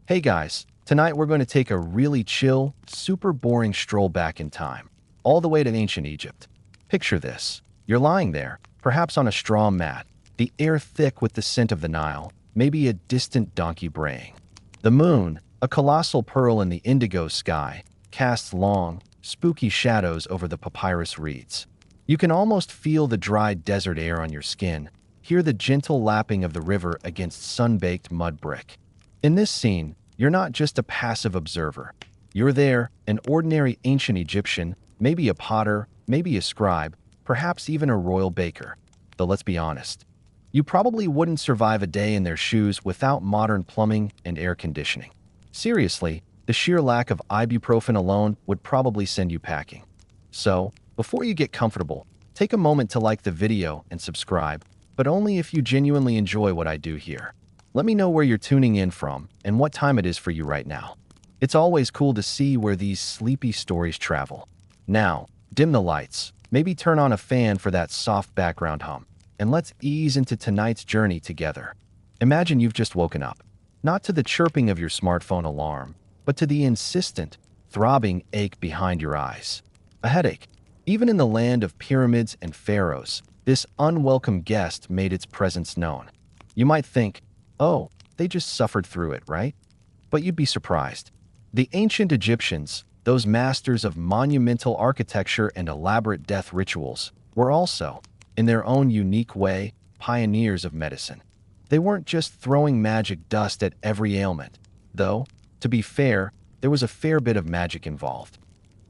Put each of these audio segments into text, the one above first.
Hey guys, tonight we're going to take a really chill, super boring stroll back in time, all the way to ancient Egypt. Picture this. You're lying there, perhaps on a straw mat, the air thick with the scent of the Nile, maybe a distant donkey braying. The moon, a colossal pearl in the indigo sky, casts long, spooky shadows over the papyrus reeds. You can almost feel the dry desert air on your skin, hear the gentle lapping of the river against sun-baked mud brick. In this scene, you're not just a passive observer. You're there, an ordinary ancient Egyptian, maybe a potter, maybe a scribe, perhaps even a royal baker. Though let's be honest, you probably wouldn't survive a day in their shoes without modern plumbing and air conditioning. Seriously, the sheer lack of ibuprofen alone would probably send you packing. So, before you get comfortable, take a moment to like the video and subscribe, but only if you genuinely enjoy what I do here. Let me know where you're tuning in from and what time it is for you right now. It's always cool to see where these sleepy stories travel. Now, dim the lights, maybe turn on a fan for that soft background hum, and let's ease into tonight's journey together. Imagine you've just woken up, not to the chirping of your smartphone alarm, but to the insistent, throbbing ache behind your eyes. A headache. Even in the land of pyramids and pharaohs, this unwelcome guest made its presence known. You might think, oh, they just suffered through it, right? But you'd be surprised. The ancient Egyptians, those masters of monumental architecture and elaborate death rituals, were also, in their own unique way, pioneers of medicine. They weren't just throwing magic dust at every ailment, though, to be fair, there was a fair bit of magic involved.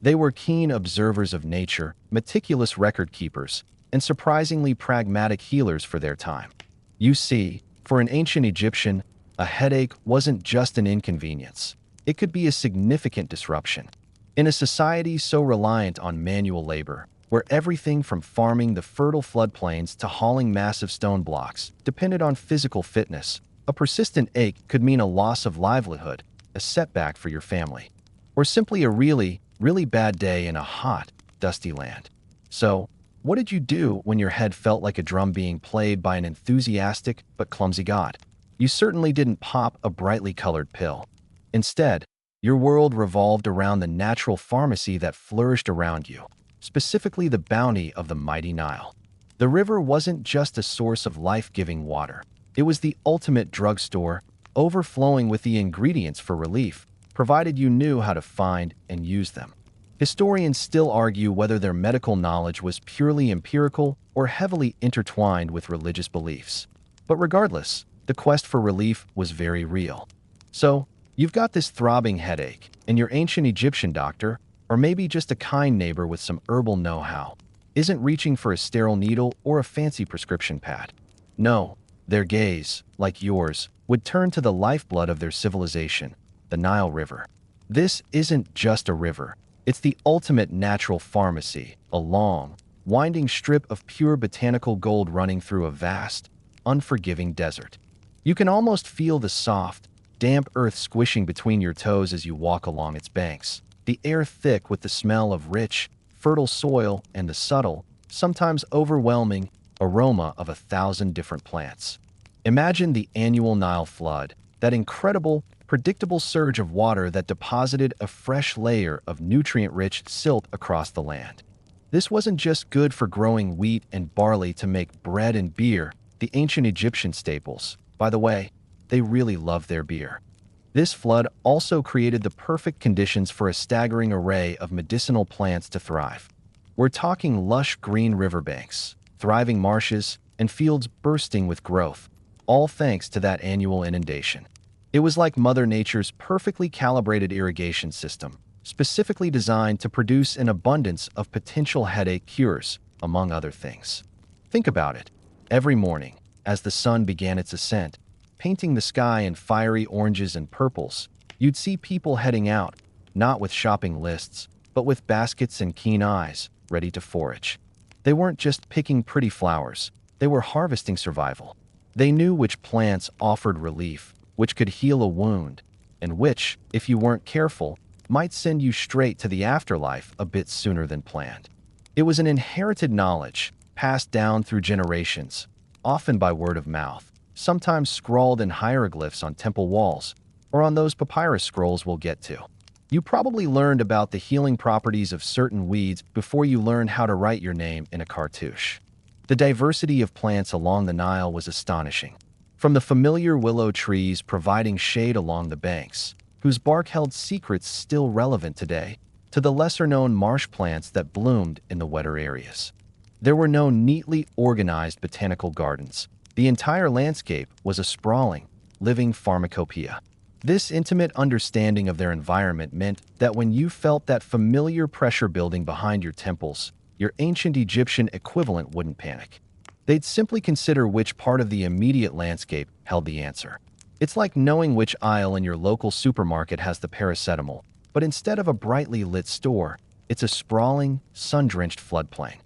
They were keen observers of nature, meticulous record keepers, and surprisingly pragmatic healers for their time. You see, for an ancient Egyptian, a headache wasn't just an inconvenience. It could be a significant disruption. In a society so reliant on manual labor, where everything from farming the fertile floodplains to hauling massive stone blocks depended on physical fitness, a persistent ache could mean a loss of livelihood, a setback for your family, or simply a really, really bad day in a hot, dusty land. So, what did you do when your head felt like a drum being played by an enthusiastic but clumsy god? You certainly didn't pop a brightly colored pill. Instead, your world revolved around the natural pharmacy that flourished around you, specifically the bounty of the mighty Nile. The river wasn't just a source of life-giving water. It was the ultimate drugstore, overflowing with the ingredients for relief, provided you knew how to find and use them. Historians still argue whether their medical knowledge was purely empirical or heavily intertwined with religious beliefs. But regardless, the quest for relief was very real. So, you've got this throbbing headache, and your ancient Egyptian doctor, or maybe just a kind neighbor with some herbal know-how, isn't reaching for a sterile needle or a fancy prescription pad. No, their gaze, like yours, would turn to the lifeblood of their civilization, the Nile River. This isn't just a river. It's the ultimate natural pharmacy, a long, winding strip of pure botanical gold running through a vast, unforgiving desert. You can almost feel the soft, damp earth squishing between your toes as you walk along its banks, the air thick with the smell of rich, fertile soil and the subtle, sometimes overwhelming, aroma of 1,000 different plants. Imagine the annual Nile flood, that incredible, predictable surge of water that deposited a fresh layer of nutrient-rich silt across the land. This wasn't just good for growing wheat and barley to make bread and beer, the ancient Egyptian staples. By the way, they really loved their beer. This flood also created the perfect conditions for a staggering array of medicinal plants to thrive. We're talking lush green riverbanks, thriving marshes, and fields bursting with growth, all thanks to that annual inundation. It was like Mother Nature's perfectly calibrated irrigation system, specifically designed to produce an abundance of potential headache cures, among other things. Think about it. Every morning, as the sun began its ascent, painting the sky in fiery oranges and purples, you'd see people heading out, not with shopping lists, but with baskets and keen eyes, ready to forage. They weren't just picking pretty flowers, they were harvesting survival. They knew which plants offered relief, which could heal a wound, and which, if you weren't careful, might send you straight to the afterlife a bit sooner than planned. It was an inherited knowledge, passed down through generations, often by word of mouth, sometimes scrawled in hieroglyphs on temple walls, or on those papyrus scrolls we'll get to. You probably learned about the healing properties of certain weeds before you learned how to write your name in a cartouche. The diversity of plants along the Nile was astonishing. From the familiar willow trees providing shade along the banks, whose bark held secrets still relevant today, to the lesser-known marsh plants that bloomed in the wetter areas. There were no neatly organized botanical gardens. The entire landscape was a sprawling, living pharmacopoeia. This intimate understanding of their environment meant that when you felt that familiar pressure building behind your temples, your ancient Egyptian equivalent wouldn't panic. They'd simply consider which part of the immediate landscape held the answer. It's like knowing which aisle in your local supermarket has the paracetamol, but instead of a brightly lit store, it's a sprawling, sun-drenched floodplain.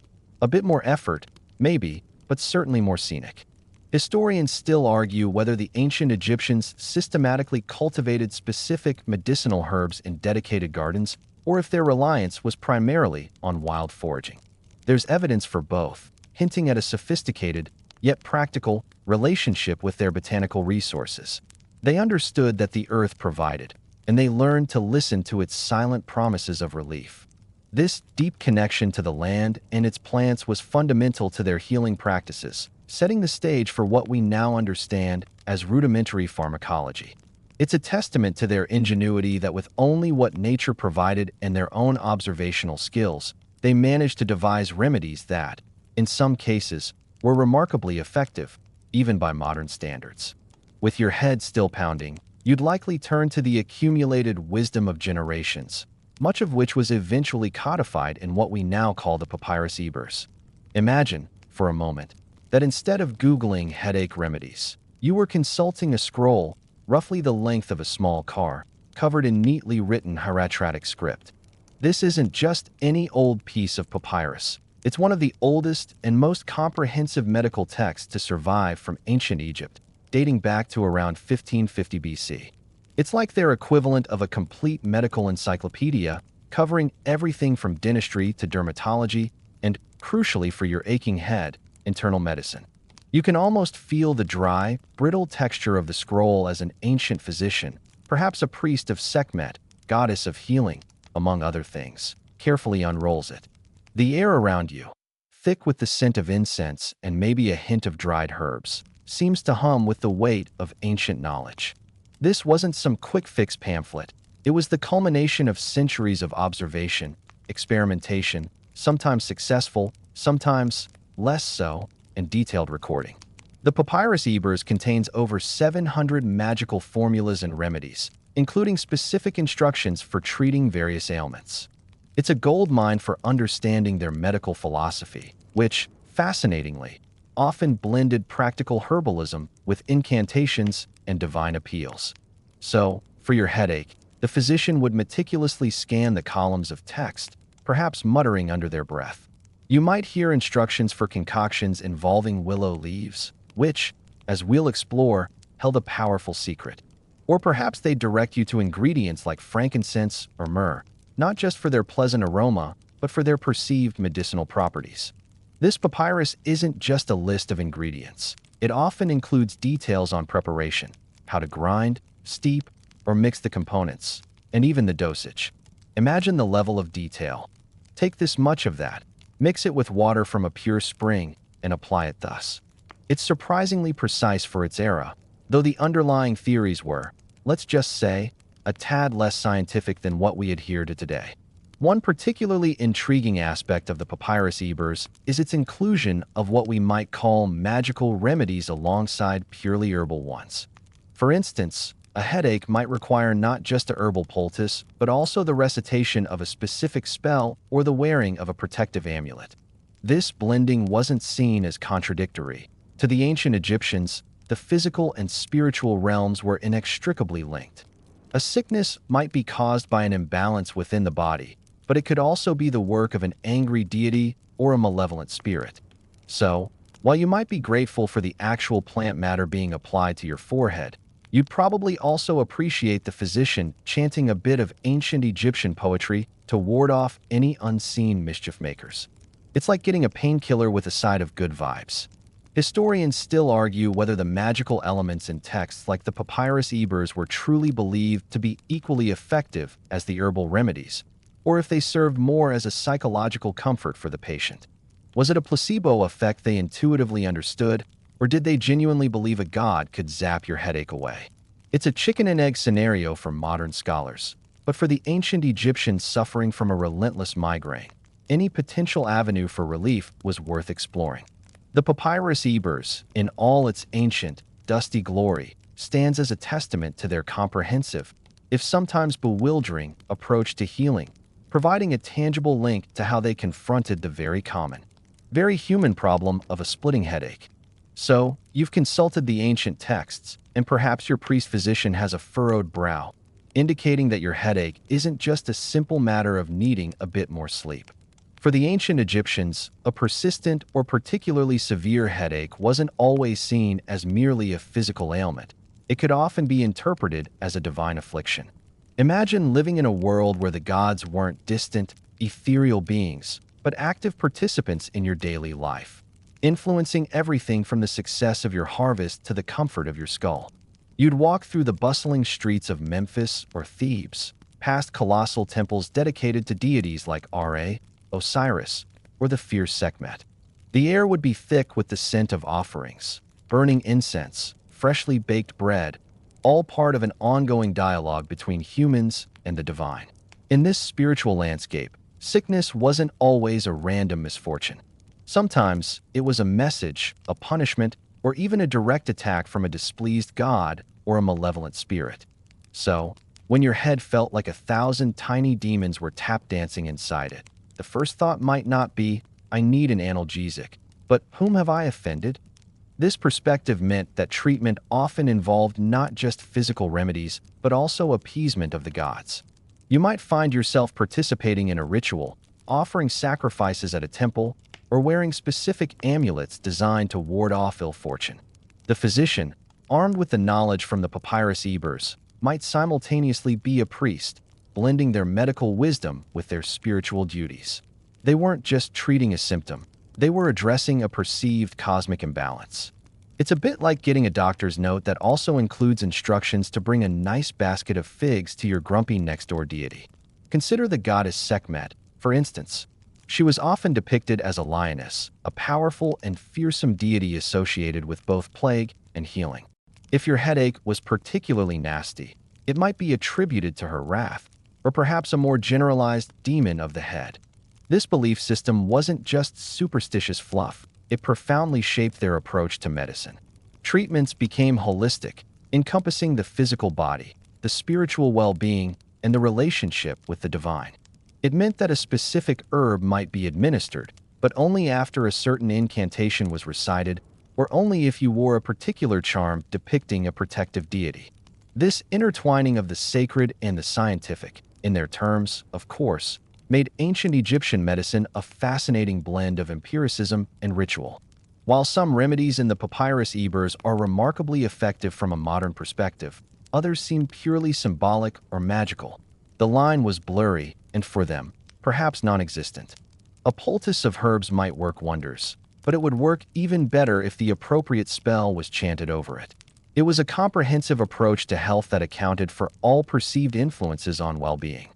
A bit more effort, maybe, but certainly more scenic. Historians still argue whether the ancient Egyptians systematically cultivated specific medicinal herbs in dedicated gardens or if their reliance was primarily on wild foraging. There's evidence for both, hinting at a sophisticated, yet practical, relationship with their botanical resources. They understood that the earth provided, and they learned to listen to its silent promises of relief. This deep connection to the land and its plants was fundamental to their healing practices, setting the stage for what we now understand as rudimentary pharmacology. It's a testament to their ingenuity that with only what nature provided and their own observational skills, they managed to devise remedies that, in some cases, were remarkably effective, even by modern standards. With your head still pounding, you'd likely turn to the accumulated wisdom of generations, much of which was eventually codified in what we now call the papyrus ebers. Imagine, for a moment, that instead of Googling headache remedies, you were consulting a scroll roughly the length of a small car, covered in neatly written hieratic script. This isn't just any old piece of papyrus. It's one of the oldest and most comprehensive medical texts to survive from ancient Egypt, dating back to around 1550 BC. It's like their equivalent of a complete medical encyclopedia, covering everything from dentistry to dermatology, and, crucially for your aching head, internal medicine. You can almost feel the dry, brittle texture of the scroll as an ancient physician, perhaps a priest of Sekhmet, goddess of healing, among other things, carefully unrolls it. The air around you, thick with the scent of incense and maybe a hint of dried herbs, seems to hum with the weight of ancient knowledge. This wasn't some quick-fix pamphlet. It was the culmination of centuries of observation, experimentation, sometimes successful, sometimes less so, and detailed recording. The Papyrus Ebers contains over 700 magical formulas and remedies, including specific instructions for treating various ailments. It's a goldmine for understanding their medical philosophy, which, fascinatingly, often blended practical herbalism with incantations and divine appeals. So, for your headache, the physician would meticulously scan the columns of text, perhaps muttering under their breath. You might hear instructions for concoctions involving willow leaves, which, as we'll explore, held a powerful secret. Or perhaps they'd direct you to ingredients like frankincense or myrrh, not just for their pleasant aroma, but for their perceived medicinal properties. This papyrus isn't just a list of ingredients. It often includes details on preparation, how to grind, steep, or mix the components, and even the dosage. Imagine the level of detail. Take this much of that, mix it with water from a pure spring, and apply it thus. It's surprisingly precise for its era, though the underlying theories were, let's just say, a tad less scientific than what we adhere to today. One particularly intriguing aspect of the Papyrus Ebers is its inclusion of what we might call magical remedies alongside purely herbal ones. For instance, a headache might require not just a herbal poultice, but also the recitation of a specific spell or the wearing of a protective amulet. This blending wasn't seen as contradictory. To the ancient Egyptians, the physical and spiritual realms were inextricably linked. A sickness might be caused by an imbalance within the body, but it could also be the work of an angry deity or a malevolent spirit. So, while you might be grateful for the actual plant matter being applied to your forehead, you'd probably also appreciate the physician chanting a bit of ancient Egyptian poetry to ward off any unseen mischief makers. It's like getting a painkiller with a side of good vibes. Historians still argue whether the magical elements in texts like the Papyrus Ebers were truly believed to be equally effective as the herbal remedies, or if they served more as a psychological comfort for the patient. Was it a placebo effect they intuitively understood, or did they genuinely believe a god could zap your headache away? It's a chicken and egg scenario for modern scholars, but for the ancient Egyptians suffering from a relentless migraine, any potential avenue for relief was worth exploring. The Papyrus Ebers, in all its ancient, dusty glory, stands as a testament to their comprehensive, if sometimes bewildering, approach to healing, providing a tangible link to how they confronted the very common, very human problem of a splitting headache. So, you've consulted the ancient texts, and perhaps your priest-physician has a furrowed brow, indicating that your headache isn't just a simple matter of needing a bit more sleep. For the ancient Egyptians, a persistent or particularly severe headache wasn't always seen as merely a physical ailment. It could often be interpreted as a divine affliction. Imagine living in a world where the gods weren't distant, ethereal beings, but active participants in your daily life, influencing everything from the success of your harvest to the comfort of your skull. You'd walk through the bustling streets of Memphis or Thebes, past colossal temples dedicated to deities like Ra, Osiris, or the fierce Sekhmet. The air would be thick with the scent of offerings, burning incense, freshly baked bread, all part of an ongoing dialogue between humans and the divine. In this spiritual landscape, sickness wasn't always a random misfortune. Sometimes it was a message, a punishment, or even a direct attack from a displeased god or a malevolent spirit. So, when your head felt like 1,000 tiny demons were tap dancing inside it, the first thought might not be, "I need an analgesic," but "Whom have I offended?" This perspective meant that treatment often involved not just physical remedies, but also appeasement of the gods. You might find yourself participating in a ritual, offering sacrifices at a temple, or wearing specific amulets designed to ward off ill fortune. The physician, armed with the knowledge from the Papyrus Ebers, might simultaneously be a priest, blending their medical wisdom with their spiritual duties. They weren't just treating a symptom, they were addressing a perceived cosmic imbalance. It's a bit like getting a doctor's note that also includes instructions to bring a nice basket of figs to your grumpy next-door deity. Consider the goddess Sekhmet, for instance. She was often depicted as a lioness, a powerful and fearsome deity associated with both plague and healing. If your headache was particularly nasty, it might be attributed to her wrath, or perhaps a more generalized demon of the head. This belief system wasn't just superstitious fluff, it profoundly shaped their approach to medicine. Treatments became holistic, encompassing the physical body, the spiritual well-being, and the relationship with the divine. It meant that a specific herb might be administered, but only after a certain incantation was recited, or only if you wore a particular charm depicting a protective deity. This intertwining of the sacred and the scientific, in their terms, of course, made ancient Egyptian medicine a fascinating blend of empiricism and ritual. While some remedies in the Papyrus Ebers are remarkably effective from a modern perspective, others seem purely symbolic or magical. The line was blurry, and for them, perhaps non-existent. A poultice of herbs might work wonders, but it would work even better if the appropriate spell was chanted over it. It was a comprehensive approach to health that accounted for all perceived influences on well-being.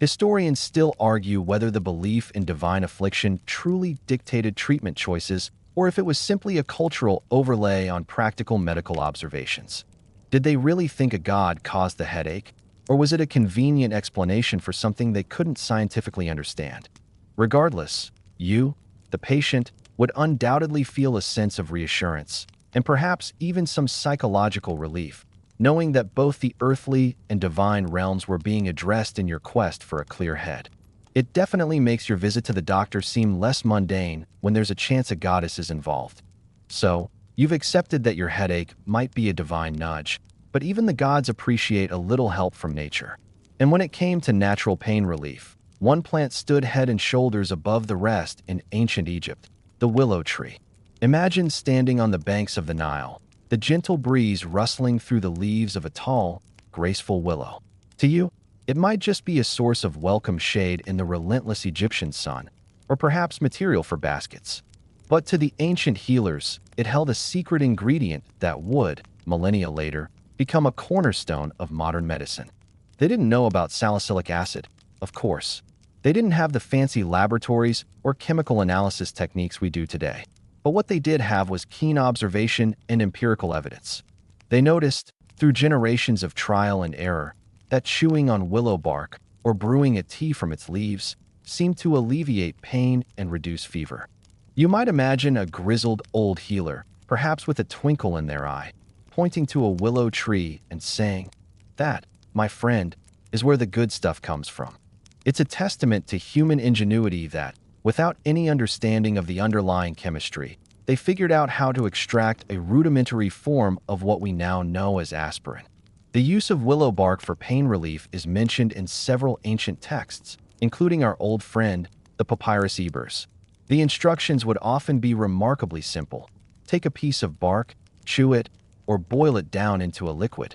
Historians still argue whether the belief in divine affliction truly dictated treatment choices or if it was simply a cultural overlay on practical medical observations. Did they really think a god caused the headache, or was it a convenient explanation for something they couldn't scientifically understand? Regardless, you, the patient, would undoubtedly feel a sense of reassurance, and perhaps even some psychological relief, knowing that both the earthly and divine realms were being addressed in your quest for a clear head. It definitely makes your visit to the doctor seem less mundane when there's a chance a goddess is involved. So, you've accepted that your headache might be a divine nudge, but even the gods appreciate a little help from nature. And when it came to natural pain relief, one plant stood head and shoulders above the rest in ancient Egypt, the willow tree. Imagine standing on the banks of the Nile, the gentle breeze rustling through the leaves of a tall, graceful willow. To you, it might just be a source of welcome shade in the relentless Egyptian sun, or perhaps material for baskets. But to the ancient healers, it held a secret ingredient that would, millennia later, become a cornerstone of modern medicine. They didn't know about salicylic acid, of course. They didn't have the fancy laboratories or chemical analysis techniques we do today. But what they did have was keen observation and empirical evidence. They noticed, through generations of trial and error, that chewing on willow bark or brewing a tea from its leaves seemed to alleviate pain and reduce fever. You might imagine a grizzled old healer, perhaps with a twinkle in their eye, pointing to a willow tree and saying, "That, my friend, is where the good stuff comes from." It's a testament to human ingenuity that, without any understanding of the underlying chemistry, they figured out how to extract a rudimentary form of what we now know as aspirin. The use of willow bark for pain relief is mentioned in several ancient texts, including our old friend, the Papyrus Ebers. The instructions would often be remarkably simple. Take a piece of bark, chew it, or boil it down into a liquid.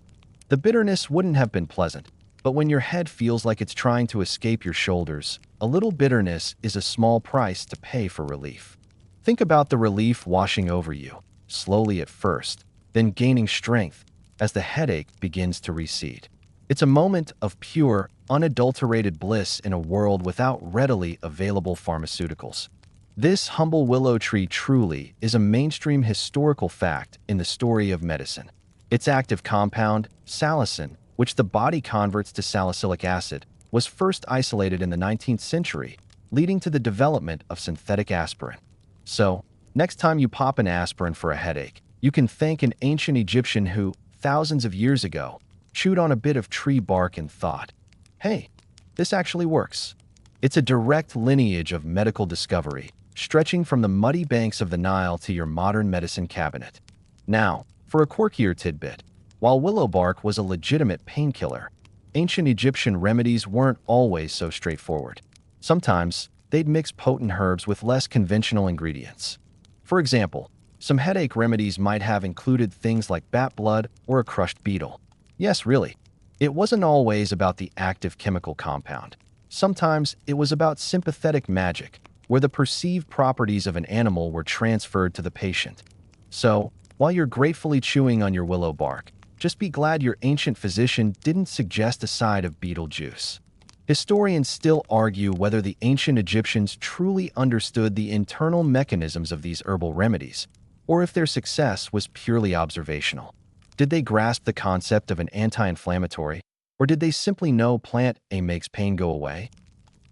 The bitterness wouldn't have been pleasant, but when your head feels like it's trying to escape your shoulders, a little bitterness is a small price to pay for relief. Think about the relief washing over you, slowly at first, then gaining strength as the headache begins to recede. It's a moment of pure, unadulterated bliss in a world without readily available pharmaceuticals. This humble willow tree truly is a mainstream historical fact in the story of medicine. Its active compound, salicin, which the body converts to salicylic acid, was first isolated in the 19th century, leading to the development of synthetic aspirin. So, next time you pop an aspirin for a headache, you can thank an ancient Egyptian who, thousands of years ago, chewed on a bit of tree bark and thought, "Hey, this actually works." It's a direct lineage of medical discovery, stretching from the muddy banks of the Nile to your modern medicine cabinet. Now, for a quirkier tidbit, while willow bark was a legitimate painkiller, ancient Egyptian remedies weren't always so straightforward. Sometimes, they'd mix potent herbs with less conventional ingredients. For example, some headache remedies might have included things like bat blood or a crushed beetle. Yes, really. It wasn't always about the active chemical compound. Sometimes it was about sympathetic magic, where the perceived properties of an animal were transferred to the patient. So, while you're gratefully chewing on your willow bark, just be glad your ancient physician didn't suggest a side of beetle juice. Historians still argue whether the ancient Egyptians truly understood the internal mechanisms of these herbal remedies, or if their success was purely observational. Did they grasp the concept of an anti-inflammatory, or did they simply know plant A makes pain go away?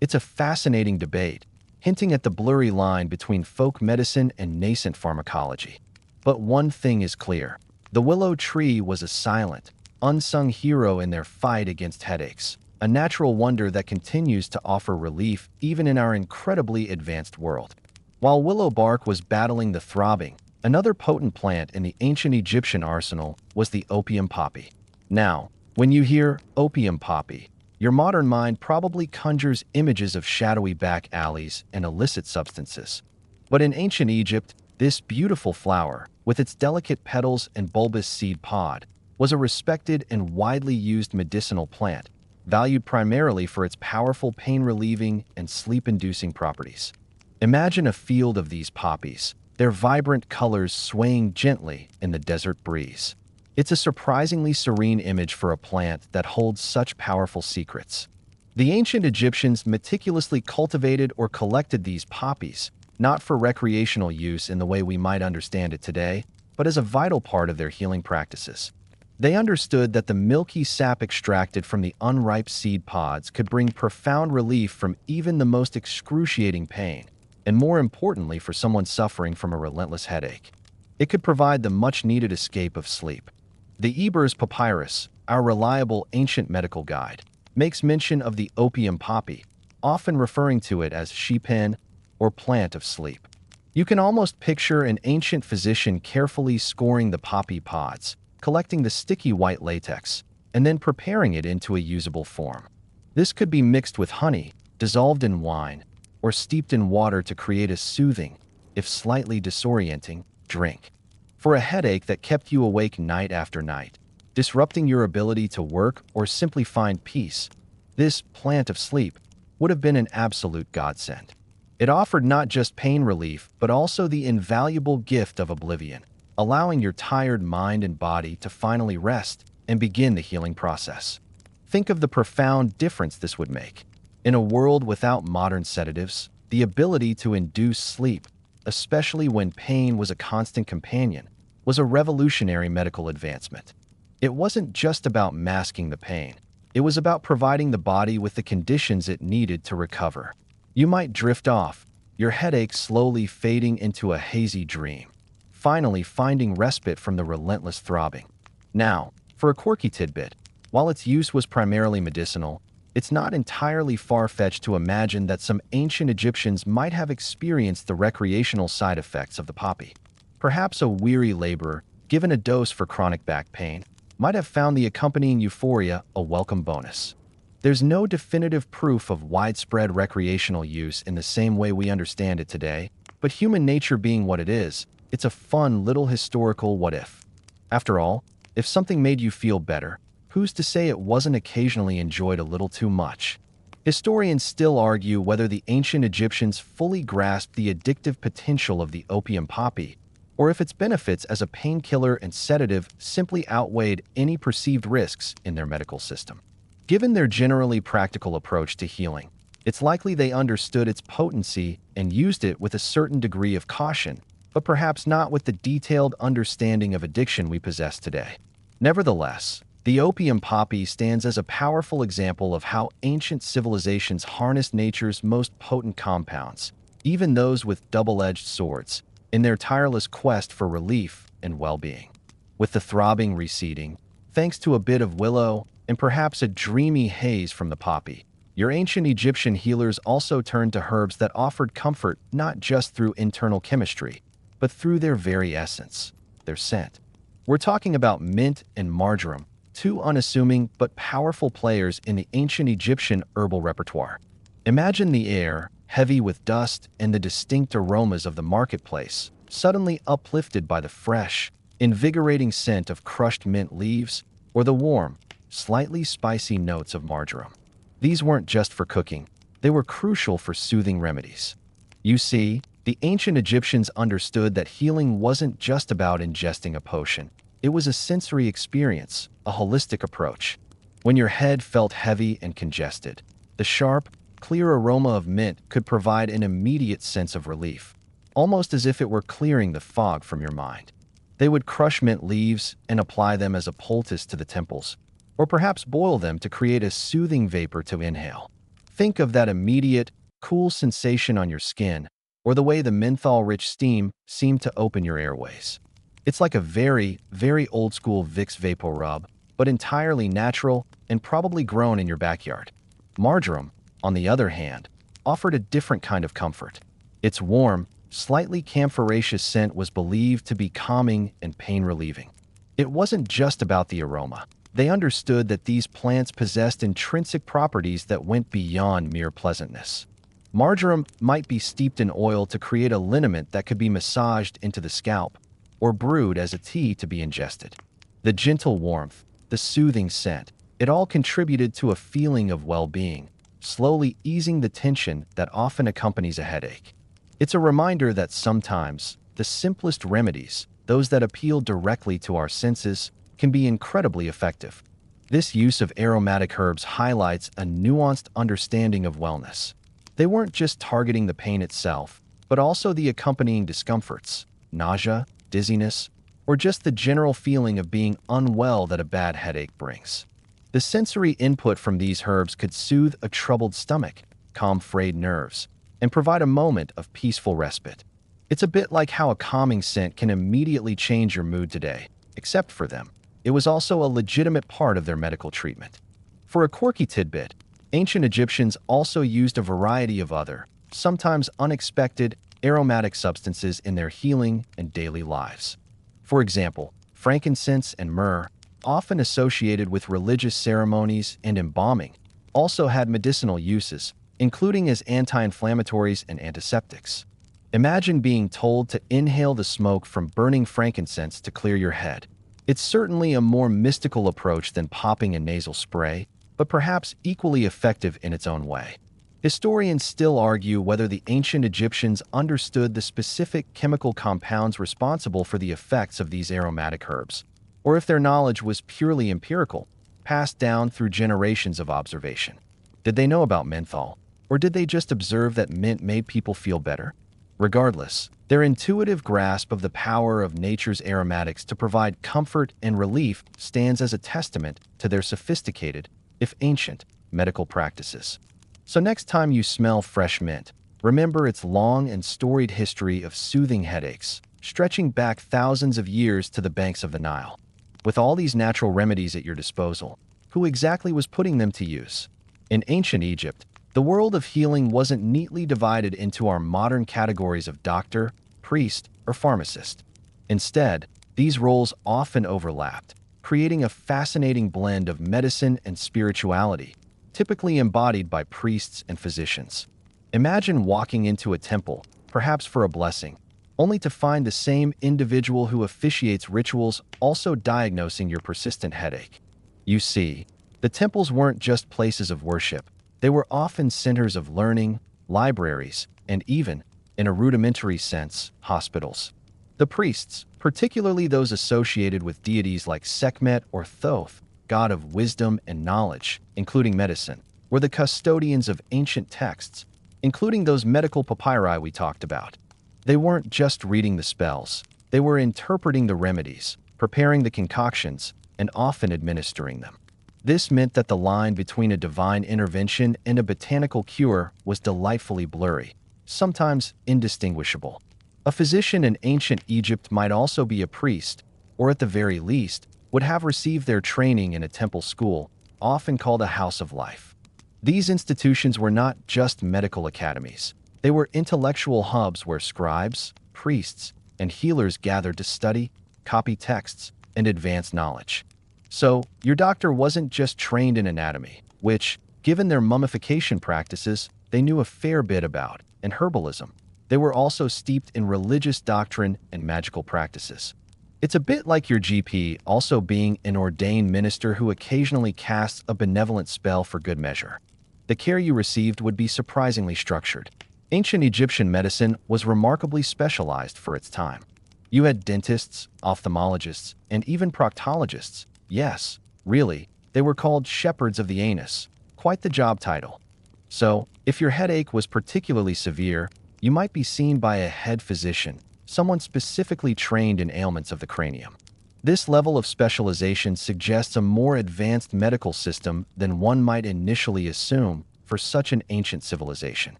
It's a fascinating debate, hinting at the blurry line between folk medicine and nascent pharmacology. But one thing is clear. The willow tree was a silent, unsung hero in their fight against headaches, a natural wonder that continues to offer relief even in our incredibly advanced world. While willow bark was battling the throbbing, another potent plant in the ancient Egyptian arsenal was the opium poppy. Now, when you hear opium poppy, your modern mind probably conjures images of shadowy back alleys and illicit substances. But in ancient Egypt, this beautiful flower, with its delicate petals and bulbous seed pod, was a respected and widely used medicinal plant, valued primarily for its powerful pain-relieving and sleep-inducing properties. Imagine a field of these poppies, their vibrant colors swaying gently in the desert breeze. It's a surprisingly serene image for a plant that holds such powerful secrets. The ancient Egyptians meticulously cultivated or collected these poppies, not for recreational use in the way we might understand it today, but as a vital part of their healing practices. They understood that the milky sap extracted from the unripe seed pods could bring profound relief from even the most excruciating pain, and more importantly for someone suffering from a relentless headache. It could provide the much-needed escape of sleep. The Ebers Papyrus, our reliable ancient medical guide, makes mention of the opium poppy, often referring to it as shepen or plant of sleep. You can almost picture an ancient physician carefully scoring the poppy pods, collecting the sticky white latex, and then preparing it into a usable form. This could be mixed with honey, dissolved in wine, or steeped in water to create a soothing, if slightly disorienting, drink. For a headache that kept you awake night after night, disrupting your ability to work or simply find peace, this plant of sleep would have been an absolute godsend. It offered not just pain relief, but also the invaluable gift of oblivion, allowing your tired mind and body to finally rest and begin the healing process. Think of the profound difference this would make. In a world without modern sedatives, the ability to induce sleep, especially when pain was a constant companion, was a revolutionary medical advancement. It wasn't just about masking the pain. It was about providing the body with the conditions it needed to recover. You might drift off, your headache slowly fading into a hazy dream, finally finding respite from the relentless throbbing. Now, for a quirky tidbit, while its use was primarily medicinal, it's not entirely far-fetched to imagine that some ancient Egyptians might have experienced the recreational side effects of the poppy. Perhaps a weary laborer, given a dose for chronic back pain, might have found the accompanying euphoria a welcome bonus. There's no definitive proof of widespread recreational use in the same way we understand it today, but human nature being what it is, it's a fun little historical what-if. After all, if something made you feel better, who's to say it wasn't occasionally enjoyed a little too much? Historians still argue whether the ancient Egyptians fully grasped the addictive potential of the opium poppy, or if its benefits as a painkiller and sedative simply outweighed any perceived risks in their medical system. Given their generally practical approach to healing, it's likely they understood its potency and used it with a certain degree of caution, but perhaps not with the detailed understanding of addiction we possess today. Nevertheless, the opium poppy stands as a powerful example of how ancient civilizations harnessed nature's most potent compounds, even those with double-edged swords, in their tireless quest for relief and well-being. With the throbbing receding, thanks to a bit of willow and perhaps a dreamy haze from the poppy, your ancient Egyptian healers also turned to herbs that offered comfort not just through internal chemistry, but through their very essence, their scent. We're talking about mint and marjoram, two unassuming but powerful players in the ancient Egyptian herbal repertoire. Imagine the air, heavy with dust and the distinct aromas of the marketplace, suddenly uplifted by the fresh, invigorating scent of crushed mint leaves or the warm, slightly spicy notes of marjoram. These weren't just for cooking, they were crucial for soothing remedies. You see, the ancient Egyptians understood that healing wasn't just about ingesting a potion. It was a sensory experience, a holistic approach. When your head felt heavy and congested, the sharp, clear aroma of mint could provide an immediate sense of relief, almost as if it were clearing the fog from your mind. They would crush mint leaves and apply them as a poultice to the temples, or perhaps boil them to create a soothing vapor to inhale. Think of that immediate, cool sensation on your skin, or the way the menthol-rich steam seemed to open your airways. It's like a very, very old-school Vicks Vapor Rub, but entirely natural and probably grown in your backyard. Marjoram, on the other hand, offered a different kind of comfort. Its warm, slightly camphoraceous scent was believed to be calming and pain-relieving. It wasn't just about the aroma. They understood that these plants possessed intrinsic properties that went beyond mere pleasantness. Marjoram might be steeped in oil to create a liniment that could be massaged into the scalp, or brewed as a tea to be ingested. The gentle warmth, the soothing scent, it all contributed to a feeling of well-being, slowly easing the tension that often accompanies a headache. It's a reminder that sometimes the simplest remedies, those that appeal directly to our senses, can be incredibly effective. This use of aromatic herbs highlights a nuanced understanding of wellness. They weren't just targeting the pain itself, but also the accompanying discomforts, nausea, dizziness, or just the general feeling of being unwell that a bad headache brings. The sensory input from these herbs could soothe a troubled stomach, calm frayed nerves, and provide a moment of peaceful respite. It's a bit like how a calming scent can immediately change your mood today, except for them. It was also a legitimate part of their medical treatment. For a quirky tidbit, ancient Egyptians also used a variety of other, sometimes unexpected, aromatic substances in their healing and daily lives. For example, frankincense and myrrh, often associated with religious ceremonies and embalming, also had medicinal uses, including as anti-inflammatories and antiseptics. Imagine being told to inhale the smoke from burning frankincense to clear your head. It's certainly a more mystical approach than popping a nasal spray, but perhaps equally effective in its own way. Historians still argue whether the ancient Egyptians understood the specific chemical compounds responsible for the effects of these aromatic herbs, or if their knowledge was purely empirical, passed down through generations of observation. Did they know about menthol, or did they just observe that mint made people feel better? Regardless, their intuitive grasp of the power of nature's aromatics to provide comfort and relief stands as a testament to their sophisticated, if ancient, medical practices. So next time you smell fresh mint, remember its long and storied history of soothing headaches, stretching back thousands of years to the banks of the Nile. With all these natural remedies at your disposal, who exactly was putting them to use? In ancient Egypt, the world of healing wasn't neatly divided into our modern categories of doctor, priest, or pharmacist. Instead, these roles often overlapped, creating a fascinating blend of medicine and spirituality, typically embodied by priests and physicians. Imagine walking into a temple, perhaps for a blessing, only to find the same individual who officiates rituals also diagnosing your persistent headache. You see, the temples weren't just places of worship. They were often centers of learning, libraries, and even, in a rudimentary sense, hospitals. The priests, particularly those associated with deities like Sekhmet or Thoth, god of wisdom and knowledge, including medicine, were the custodians of ancient texts, including those medical papyri we talked about. They weren't just reading the spells, they were interpreting the remedies, preparing the concoctions, and often administering them. This meant that the line between a divine intervention and a botanical cure was delightfully blurry, sometimes indistinguishable. A physician in ancient Egypt might also be a priest, or at the very least, would have received their training in a temple school, often called a house of life. These institutions were not just medical academies. They were intellectual hubs where scribes, priests, and healers gathered to study, copy texts, and advance knowledge. So, your doctor wasn't just trained in anatomy, which, given their mummification practices, they knew a fair bit about, and herbalism. They were also steeped in religious doctrine and magical practices. It's a bit like your GP also being an ordained minister who occasionally casts a benevolent spell for good measure. The care you received would be surprisingly structured. Ancient Egyptian medicine was remarkably specialized for its time. You had dentists, ophthalmologists, and even proctologists. Yes, really, they were called shepherds of the anus. Quite the job title. So, if your headache was particularly severe, you might be seen by a head physician, someone specifically trained in ailments of the cranium. This level of specialization suggests a more advanced medical system than one might initially assume for such an ancient civilization.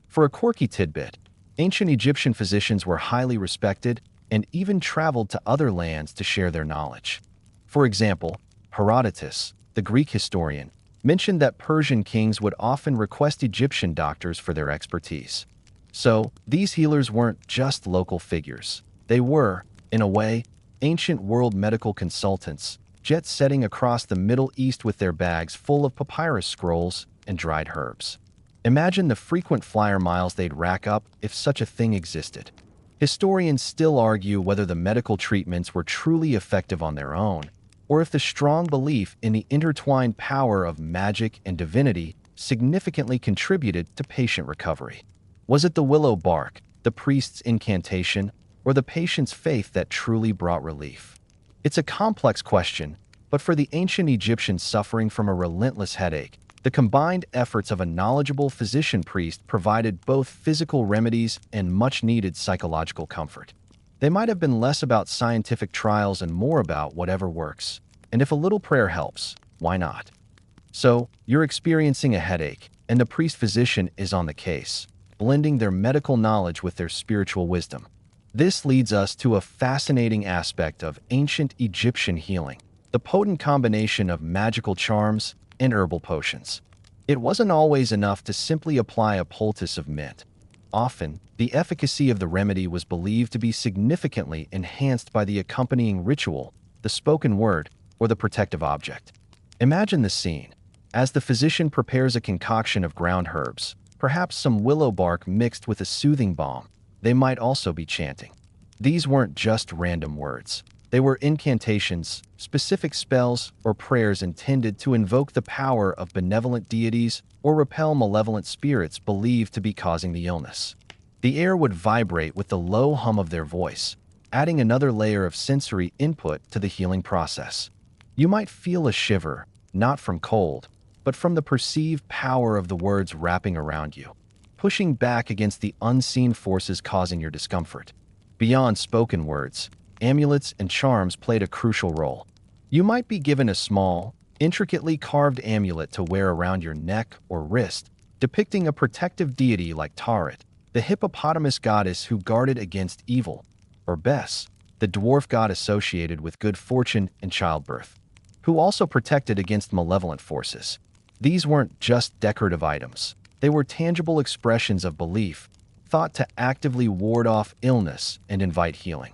For a quirky tidbit, ancient Egyptian physicians were highly respected and even traveled to other lands to share their knowledge. For example, Herodotus, the Greek historian, mentioned that Persian kings would often request Egyptian doctors for their expertise. So, these healers weren't just local figures. They were, in a way, ancient world medical consultants, jet-setting across the Middle East with their bags full of papyrus scrolls and dried herbs. Imagine the frequent flyer miles they'd rack up if such a thing existed. Historians still argue whether the medical treatments were truly effective on their own, or if the strong belief in the intertwined power of magic and divinity significantly contributed to patient recovery. Was it the willow bark, the priest's incantation, or the patient's faith that truly brought relief? It's a complex question, but for the ancient Egyptians suffering from a relentless headache, the combined efforts of a knowledgeable physician-priest provided both physical remedies and much-needed psychological comfort. They might have been less about scientific trials and more about whatever works. And if a little prayer helps, why not? So, you're experiencing a headache, and the priest-physician is on the case, blending their medical knowledge with their spiritual wisdom. This leads us to a fascinating aspect of ancient Egyptian healing, the potent combination of magical charms and herbal potions. It wasn't always enough to simply apply a poultice of mint. Often, the efficacy of the remedy was believed to be significantly enhanced by the accompanying ritual, the spoken word, or the protective object. Imagine the scene. As the physician prepares a concoction of ground herbs, perhaps some willow bark mixed with a soothing balm, they might also be chanting. These weren't just random words. They were incantations, specific spells, or prayers intended to invoke the power of benevolent deities or repel malevolent spirits believed to be causing the illness. The air would vibrate with the low hum of their voice, adding another layer of sensory input to the healing process. You might feel a shiver, not from cold, but from the perceived power of the words wrapping around you, pushing back against the unseen forces causing your discomfort. Beyond spoken words, amulets and charms played a crucial role. You might be given a small, intricately carved amulet to wear around your neck or wrist, depicting a protective deity like Tarit, the hippopotamus goddess who guarded against evil, or Bes, the dwarf god associated with good fortune and childbirth, who also protected against malevolent forces. These weren't just decorative items. They were tangible expressions of belief, thought to actively ward off illness and invite healing.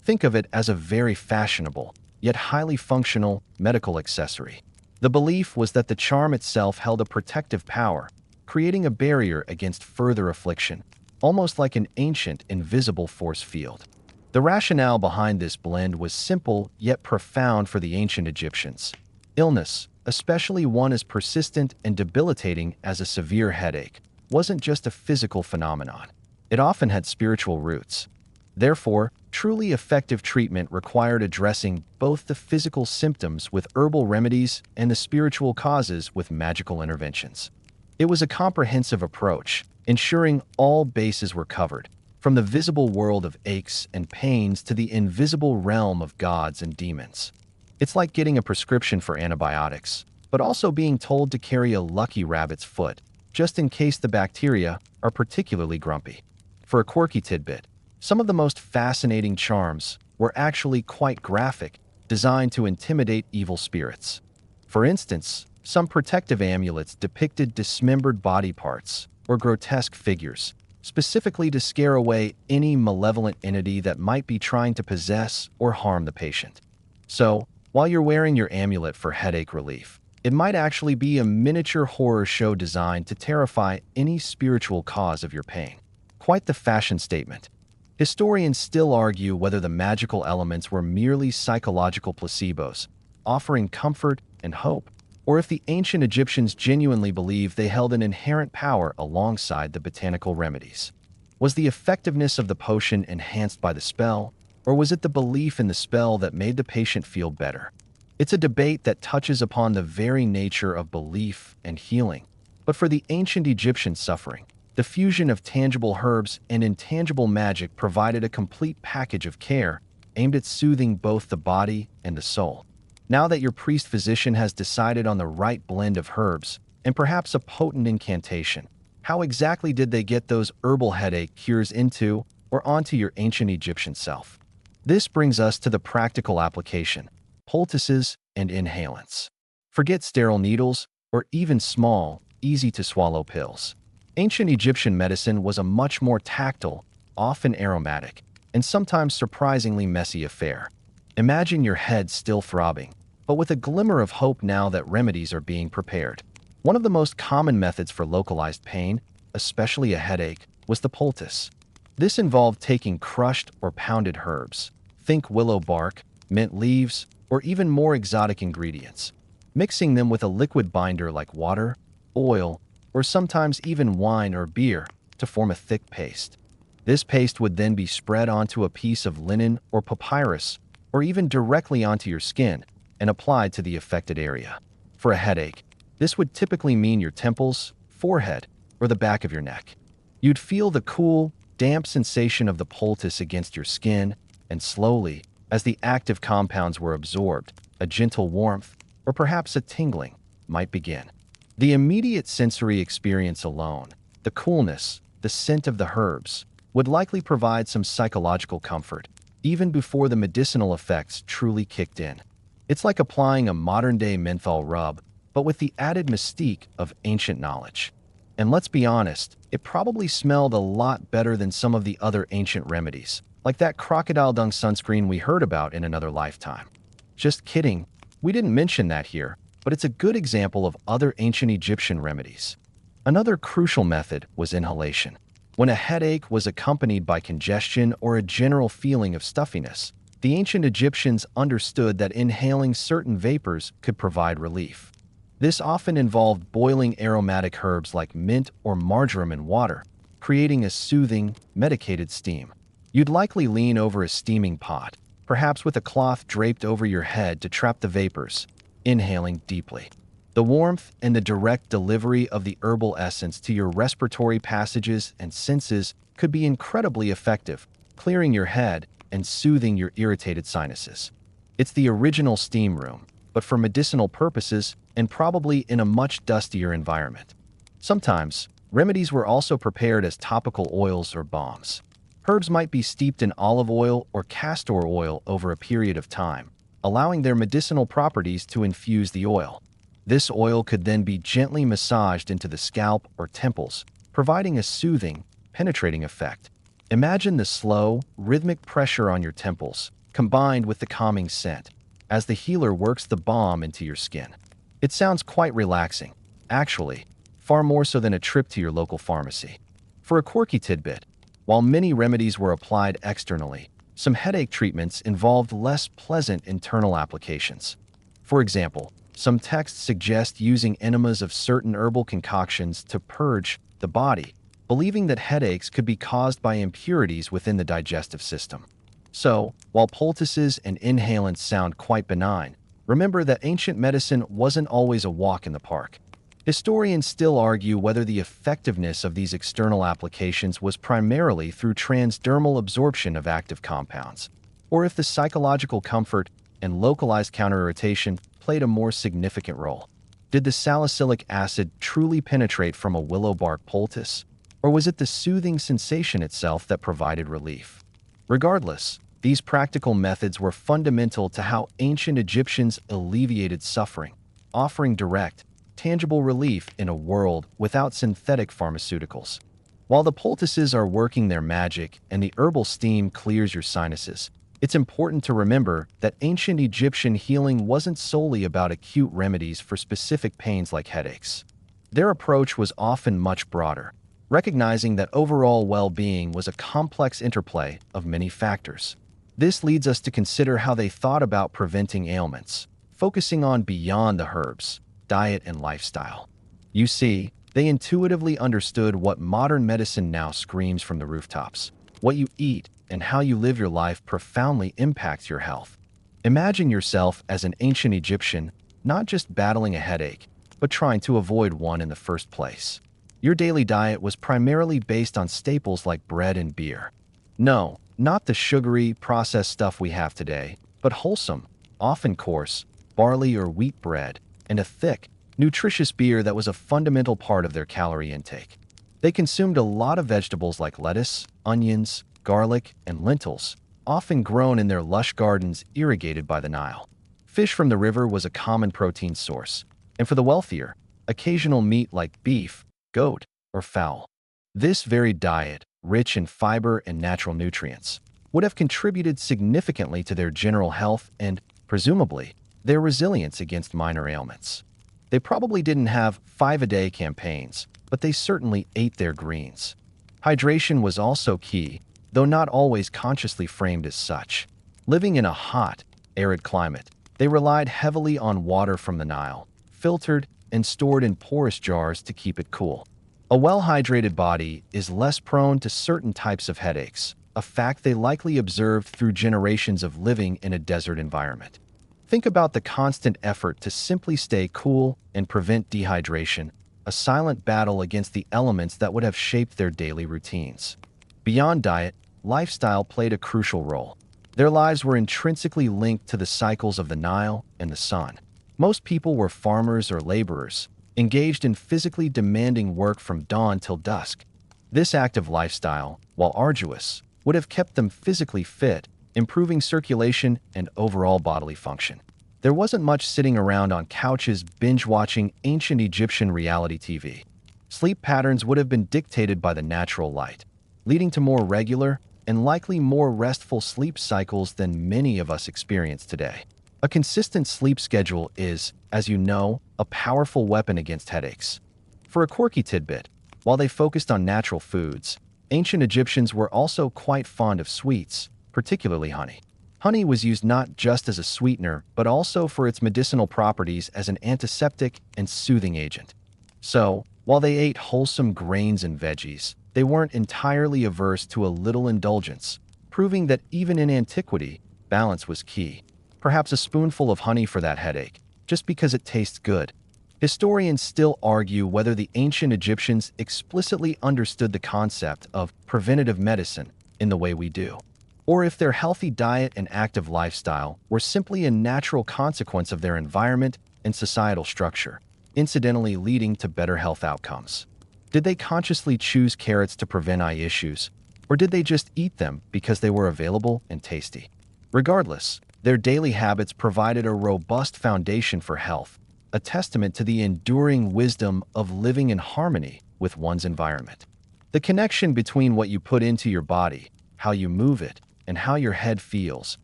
Think of it as a very fashionable, yet highly functional, medical accessory. The belief was that the charm itself held a protective power, creating a barrier against further affliction, almost like an ancient, invisible force field. The rationale behind this blend was simple yet profound for the ancient Egyptians. Illness, especially one as persistent and debilitating as a severe headache, wasn't just a physical phenomenon. It often had spiritual roots. Therefore, truly effective treatment required addressing both the physical symptoms with herbal remedies and the spiritual causes with magical interventions. It was a comprehensive approach, ensuring all bases were covered, from the visible world of aches and pains to the invisible realm of gods and demons. It's like getting a prescription for antibiotics, but also being told to carry a lucky rabbit's foot, just in case the bacteria are particularly grumpy. For a quirky tidbit, some of the most fascinating charms were actually quite graphic, designed to intimidate evil spirits. For instance, some protective amulets depicted dismembered body parts or grotesque figures, specifically to scare away any malevolent entity that might be trying to possess or harm the patient. So, while you're wearing your amulet for headache relief, it might actually be a miniature horror show designed to terrify any spiritual cause of your pain. Quite the fashion statement. Historians still argue whether the magical elements were merely psychological placebos, offering comfort and hope, or if the ancient Egyptians genuinely believed they held an inherent power alongside the botanical remedies. Was the effectiveness of the potion enhanced by the spell, or was it the belief in the spell that made the patient feel better? It's a debate that touches upon the very nature of belief and healing. But for the ancient Egyptian suffering, the fusion of tangible herbs and intangible magic provided a complete package of care aimed at soothing both the body and the soul. Now that your priest-physician has decided on the right blend of herbs, and perhaps a potent incantation, how exactly did they get those herbal headache cures into or onto your ancient Egyptian self? This brings us to the practical application: poultices and inhalants. Forget sterile needles or even small, easy-to-swallow pills. Ancient Egyptian medicine was a much more tactile, often aromatic, and sometimes surprisingly messy affair. Imagine your head still throbbing, but with a glimmer of hope now that remedies are being prepared. One of the most common methods for localized pain, especially a headache, was the poultice. This involved taking crushed or pounded herbs, think willow bark, mint leaves, or even more exotic ingredients, mixing them with a liquid binder like water, oil, or sometimes even wine or beer to form a thick paste. This paste would then be spread onto a piece of linen or papyrus, or even directly onto your skin, and applied to the affected area. For a headache, this would typically mean your temples, forehead, or the back of your neck. You'd feel the cool, damp sensation of the poultice against your skin, and slowly, as the active compounds were absorbed, a gentle warmth, or perhaps a tingling, might begin. The immediate sensory experience alone, the coolness, the scent of the herbs, would likely provide some psychological comfort, even before the medicinal effects truly kicked in. It's like applying a modern-day menthol rub, but with the added mystique of ancient knowledge. And let's be honest, it probably smelled a lot better than some of the other ancient remedies, like that crocodile dung sunscreen we heard about in another lifetime. Just kidding, we didn't mention that here, but it's a good example of other ancient Egyptian remedies. Another crucial method was inhalation. When a headache was accompanied by congestion or a general feeling of stuffiness, The ancient Egyptians understood that inhaling certain vapors could provide relief. This often involved boiling aromatic herbs like mint or marjoram in water, creating a soothing, medicated steam. You'd likely lean over a steaming pot, perhaps with a cloth draped over your head to trap the vapors, inhaling deeply. The warmth and the direct delivery of the herbal essence to your respiratory passages and senses could be incredibly effective, clearing your head and soothing your irritated sinuses. It's the original steam room, but for medicinal purposes and probably in a much dustier environment. Sometimes, remedies were also prepared as topical oils or balms. Herbs might be steeped in olive oil or castor oil over a period of time, allowing their medicinal properties to infuse the oil. This oil could then be gently massaged into the scalp or temples, providing a soothing, penetrating effect. Imagine the slow, rhythmic pressure on your temples, combined with the calming scent, as the healer works the balm into your skin. It sounds quite relaxing, actually, far more so than a trip to your local pharmacy. For a quirky tidbit, while many remedies were applied externally, some headache treatments involved less pleasant internal applications. For example, some texts suggest using enemas of certain herbal concoctions to purge the body, believing that headaches could be caused by impurities within the digestive system. So, while poultices and inhalants sound quite benign, remember that ancient medicine wasn't always a walk in the park. Historians still argue whether the effectiveness of these external applications was primarily through transdermal absorption of active compounds, or if the psychological comfort and localized counter-irritation played a more significant role. Did the salicylic acid truly penetrate from a willow bark poultice, or was it the soothing sensation itself that provided relief? Regardless, these practical methods were fundamental to how ancient Egyptians alleviated suffering, offering direct, tangible relief in a world without synthetic pharmaceuticals. While the poultices are working their magic and the herbal steam clears your sinuses, it's important to remember that ancient Egyptian healing wasn't solely about acute remedies for specific pains like headaches. Their approach was often much broader, recognizing that overall well-being was a complex interplay of many factors. This leads us to consider how they thought about preventing ailments, focusing on beyond the herbs, diet, and lifestyle. You see, they intuitively understood what modern medicine now screams from the rooftops. What you eat and how you live your life profoundly impacts your health. Imagine yourself as an ancient Egyptian, not just battling a headache, but trying to avoid one in the first place. Your daily diet was primarily based on staples like bread and beer. No, not the sugary, processed stuff we have today, but wholesome, often coarse, barley or wheat bread, and a thick, nutritious beer that was a fundamental part of their calorie intake. They consumed a lot of vegetables like lettuce, onions, garlic, and lentils, often grown in their lush gardens irrigated by the Nile. Fish from the river was a common protein source, and for the wealthier, occasional meat like beef, goat, or fowl. This varied diet, rich in fiber and natural nutrients, would have contributed significantly to their general health and, presumably, their resilience against minor ailments. They probably didn't have 5-a-day campaigns, but they certainly ate their greens. Hydration was also key, though not always consciously framed as such. Living in a hot, arid climate, they relied heavily on water from the Nile, filtered and stored in porous jars to keep it cool. A well-hydrated body is less prone to certain types of headaches, a fact they likely observed through generations of living in a desert environment. Think about the constant effort to simply stay cool and prevent dehydration, a silent battle against the elements that would have shaped their daily routines. Beyond diet, lifestyle played a crucial role. Their lives were intrinsically linked to the cycles of the Nile and the sun. Most people were farmers or laborers, engaged in physically demanding work from dawn till dusk. This active lifestyle, while arduous, would have kept them physically fit, improving circulation and overall bodily function. There wasn't much sitting around on couches binge-watching ancient Egyptian reality TV. Sleep patterns would have been dictated by the natural light, leading to more regular and likely more restful sleep cycles than many of us experience today. A consistent sleep schedule is, as you know, a powerful weapon against headaches. For a quirky tidbit, while they focused on natural foods, ancient Egyptians were also quite fond of sweets, particularly honey. Honey was used not just as a sweetener, but also for its medicinal properties as an antiseptic and soothing agent. So, while they ate wholesome grains and veggies, they weren't entirely averse to a little indulgence, proving that even in antiquity, balance was key. Perhaps a spoonful of honey for that headache, just because it tastes good. Historians still argue whether the ancient Egyptians explicitly understood the concept of preventative medicine in the way we do, or if their healthy diet and active lifestyle were simply a natural consequence of their environment and societal structure, incidentally leading to better health outcomes. Did they consciously choose carrots to prevent eye issues, or did they just eat them because they were available and tasty? Regardless, their daily habits provided a robust foundation for health, a testament to the enduring wisdom of living in harmony with one's environment. The connection between what you put into your body, how you move it, and how your head feels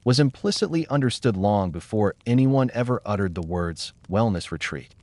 was implicitly understood long before anyone ever uttered the words wellness retreat.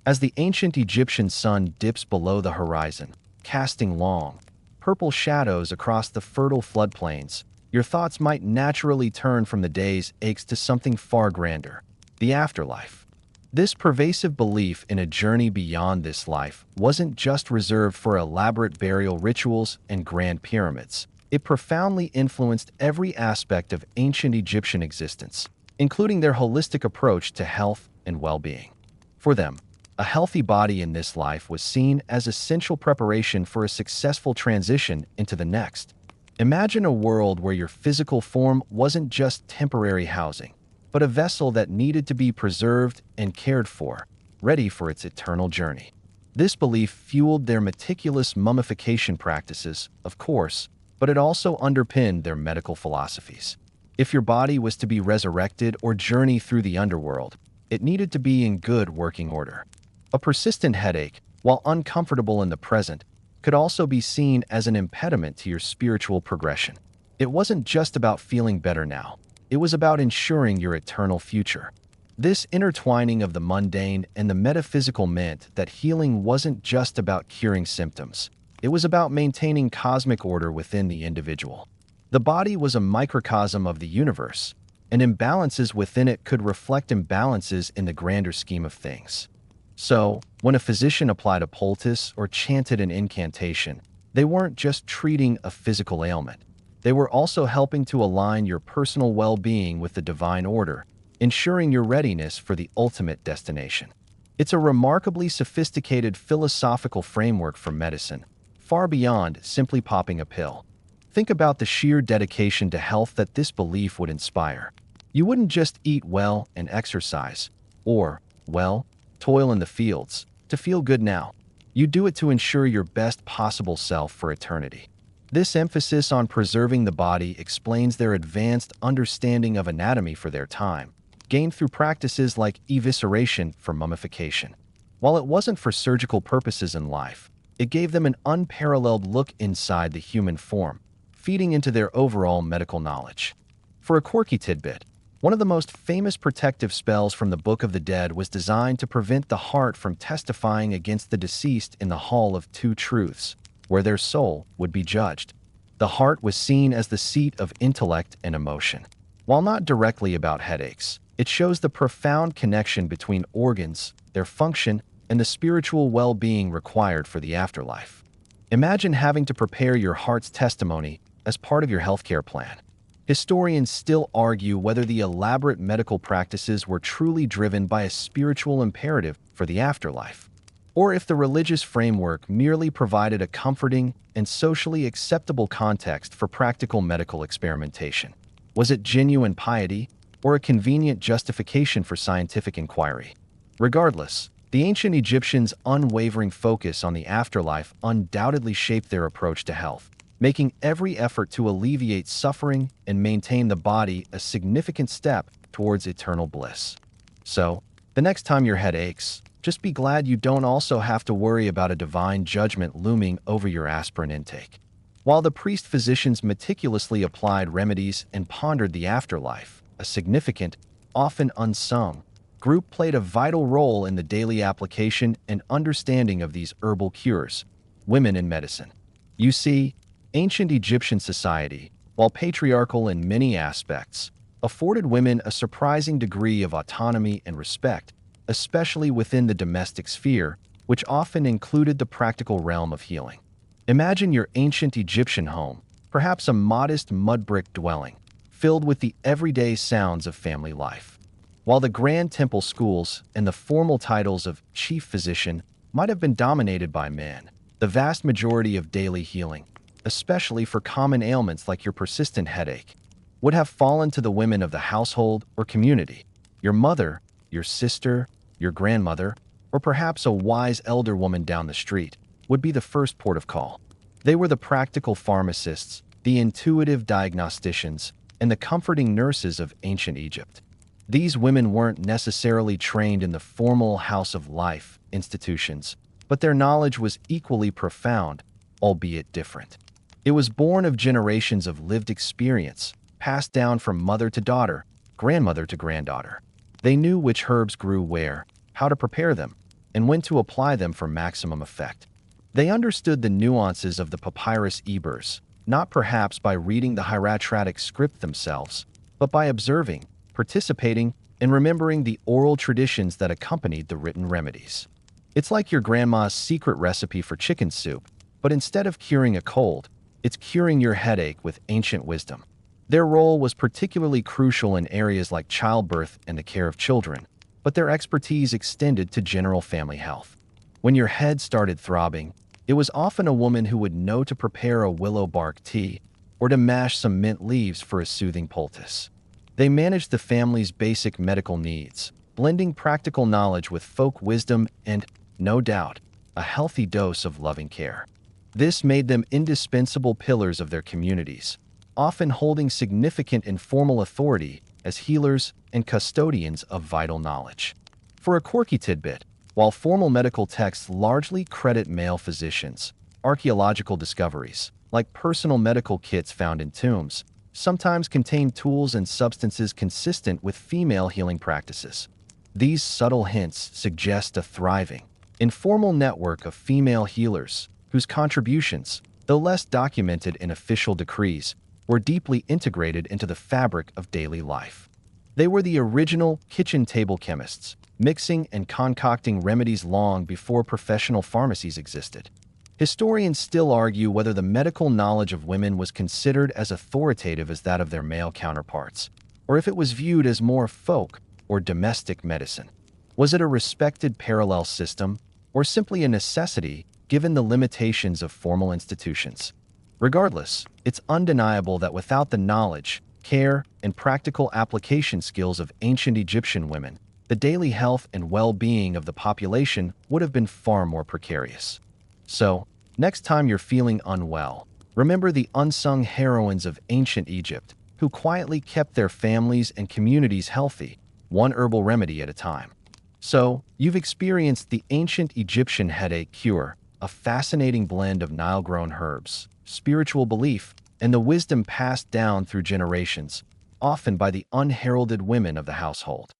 As the ancient Egyptian sun dips below the horizon, casting long, purple shadows across the fertile floodplains, your thoughts might naturally turn from the day's aches to something far grander, the afterlife. This pervasive belief in a journey beyond this life wasn't just reserved for elaborate burial rituals and grand pyramids. It profoundly influenced every aspect of ancient Egyptian existence, including their holistic approach to health and well-being. For them, a healthy body in this life was seen as essential preparation for a successful transition into the next. Imagine a world where your physical form wasn't just temporary housing, but a vessel that needed to be preserved and cared for, ready for its eternal journey. This belief fueled their meticulous mummification practices, of course, but it also underpinned their medical philosophies. If your body was to be resurrected or journey through the underworld, it needed to be in good working order. A persistent headache, while uncomfortable in the present, could also be seen as an impediment to your spiritual progression. It wasn't just about feeling better now. It was about ensuring your eternal future. This intertwining of the mundane and the metaphysical meant that healing wasn't just about curing symptoms. It was about maintaining cosmic order within the individual. The body was a microcosm of the universe, and imbalances within it could reflect imbalances in the grander scheme of things. So, when a physician applied a poultice or chanted an incantation, they weren't just treating a physical ailment. They were also helping to align your personal well-being with the divine order, ensuring your readiness for the ultimate destination. It's a remarkably sophisticated philosophical framework for medicine, far beyond simply popping a pill. Think about the sheer dedication to health that this belief would inspire. You wouldn't just eat well and exercise, or, well, toil in the fields, to feel good now. You do it to ensure your best possible self for eternity. This emphasis on preserving the body explains their advanced understanding of anatomy for their time, gained through practices like evisceration for mummification. While it wasn't for surgical purposes in life, it gave them an unparalleled look inside the human form, feeding into their overall medical knowledge. For a quirky tidbit, one of the most famous protective spells from the Book of the Dead was designed to prevent the heart from testifying against the deceased in the Hall of Two Truths, where their soul would be judged. The heart was seen as the seat of intellect and emotion. While not directly about headaches, it shows the profound connection between organs, their function, and the spiritual well-being required for the afterlife. Imagine having to prepare your heart's testimony as part of your healthcare plan. Historians still argue whether the elaborate medical practices were truly driven by a spiritual imperative for the afterlife, or if the religious framework merely provided a comforting and socially acceptable context for practical medical experimentation. Was it genuine piety, or a convenient justification for scientific inquiry? Regardless, the ancient Egyptians' unwavering focus on the afterlife undoubtedly shaped their approach to health, making every effort to alleviate suffering and maintain the body a significant step towards eternal bliss. So, the next time your head aches, just be glad you don't also have to worry about a divine judgment looming over your aspirin intake. While the priest-physicians meticulously applied remedies and pondered the afterlife, a significant, often unsung, group played a vital role in the daily application and understanding of these herbal cures, women in medicine. You see, ancient Egyptian society, while patriarchal in many aspects, afforded women a surprising degree of autonomy and respect, especially within the domestic sphere, which often included the practical realm of healing. Imagine your ancient Egyptian home, perhaps a modest mud brick dwelling, filled with the everyday sounds of family life. While the grand temple schools and the formal titles of chief physician might have been dominated by men, the vast majority of daily healing, especially for common ailments like your persistent headache, would have fallen to the women of the household or community. Your mother, your sister, your grandmother, or perhaps a wise elder woman down the street would be the first port of call. They were the practical pharmacists, the intuitive diagnosticians, and the comforting nurses of ancient Egypt. These women weren't necessarily trained in the formal house of life institutions, but their knowledge was equally profound, albeit different. It was born of generations of lived experience, passed down from mother to daughter, grandmother to granddaughter. They knew which herbs grew where, how to prepare them, and when to apply them for maximum effect. They understood the nuances of the papyrus ebers, not perhaps by reading the hieratic script themselves, but by observing, participating, and remembering the oral traditions that accompanied the written remedies. It's like your grandma's secret recipe for chicken soup, but instead of curing a cold, it's curing your headache with ancient wisdom. Their role was particularly crucial in areas like childbirth and the care of children, but their expertise extended to general family health. When your head started throbbing, it was often a woman who would know to prepare a willow bark tea or to mash some mint leaves for a soothing poultice. They managed the family's basic medical needs, blending practical knowledge with folk wisdom and, no doubt, a healthy dose of loving care. This made them indispensable pillars of their communities, often holding significant informal authority as healers and custodians of vital knowledge. For a quirky tidbit, while formal medical texts largely credit male physicians, archaeological discoveries, like personal medical kits found in tombs, sometimes contain tools and substances consistent with female healing practices. These subtle hints suggest a thriving, informal network of female healers whose contributions, though less documented in official decrees, were deeply integrated into the fabric of daily life. They were the original kitchen table chemists, mixing and concocting remedies long before professional pharmacies existed. Historians still argue whether the medical knowledge of women was considered as authoritative as that of their male counterparts, or if it was viewed as more folk or domestic medicine. Was it a respected parallel system, or simply a necessity given the limitations of formal institutions? Regardless, it's undeniable that without the knowledge, care, and practical application skills of ancient Egyptian women, the daily health and well-being of the population would have been far more precarious. So, next time you're feeling unwell, remember the unsung heroines of ancient Egypt who quietly kept their families and communities healthy, one herbal remedy at a time. So, you've experienced the ancient Egyptian headache cure, a fascinating blend of Nile-grown herbs, spiritual belief, and the wisdom passed down through generations, often by the unheralded women of the household.